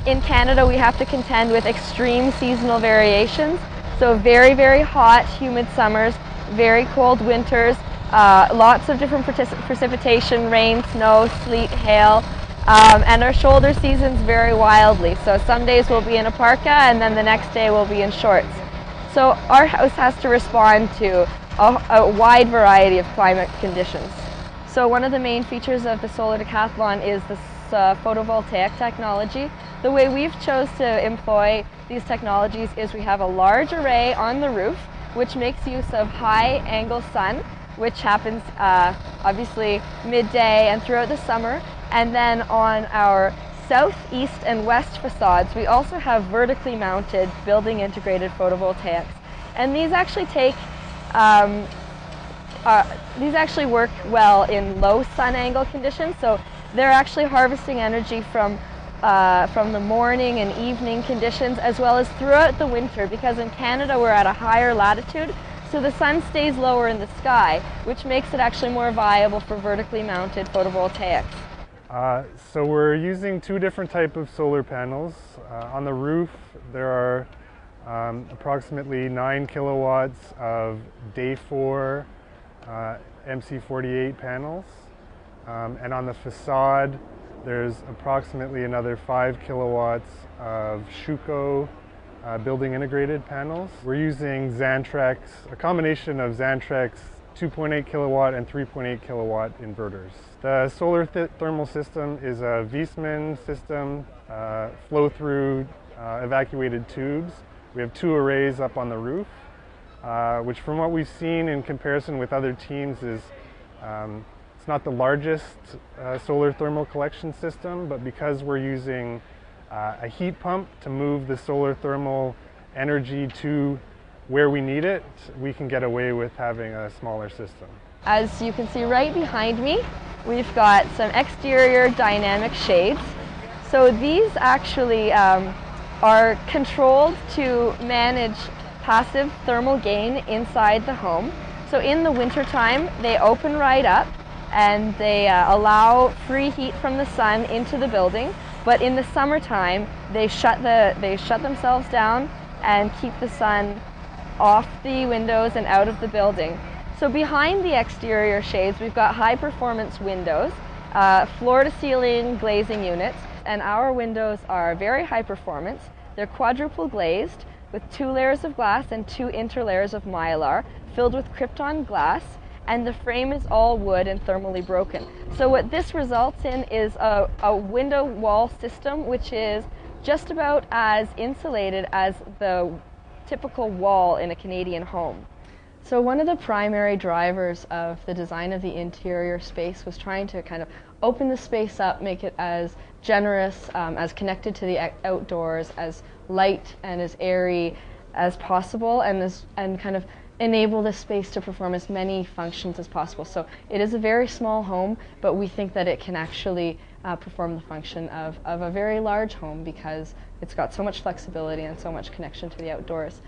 In Canada, we have to contend with extreme seasonal variations. So very, very hot, humid summers, very cold winters, lots of different precipitation, rain, snow, sleet, hail, and our shoulder seasons vary wildly. So some days we'll be in a parka and then the next day we'll be in shorts. So our house has to respond to a wide variety of climate conditions. So one of the main features of the solar Decathlon is this photovoltaic technology. The way we've chose to employ these technologies is we have a large array on the roof which makes use of high angle sun, which happens obviously midday and throughout the summer. And then on our south, east and west facades we also have vertically mounted building integrated photovoltaics. And these actually work well in low sun angle conditions, so they're actually harvesting energy from the morning and evening conditions as well as throughout the winter, because in Canada we're at a higher latitude, so the sun stays lower in the sky, which makes it actually more viable for vertically mounted photovoltaics. So we're using two different types of solar panels. On the roof there are approximately 9 kilowatts of day 4 MC48 panels, and on the facade there's approximately another 5 kilowatts of Schuko building integrated panels. We're using Xantrex, a combination of Xantrex 2.8 kilowatt and 3.8 kilowatt inverters. The solar thermal system is a Wiesmann system, flow-through evacuated tubes. We have 2 arrays up on the roof, which from what we've seen in comparison with other teams is it's not the largest solar thermal collection system, but because we're using a heat pump to move the solar thermal energy to where we need it, we can get away with having a smaller system. As you can see right behind me, we've got some exterior dynamic shades. So these actually are controlled to manage passive thermal gain inside the home. So in the winter time, they open right up and they allow free heat from the sun into the building. But in the summertime, they shut themselves down and keep the sun off the windows and out of the building. So behind the exterior shades, we've got high performance windows, floor to ceiling glazing units, and our windows are very high performance. They're quadruple glazed with 2 layers of glass and 2 interlayers of mylar filled with krypton glass, and the frame is all wood and thermally broken. So what this results in is a window wall system which is just about as insulated as the typical wall in a Canadian home. So one of the primary drivers of the design of the interior space was trying to kind of open the space up, make it as generous, as connected to the outdoors, as light and as airy as possible, and kind of enable the space to perform as many functions as possible. So it is a very small home, but we think that it can actually perform the function of a very large home because it's got so much flexibility and so much connection to the outdoors.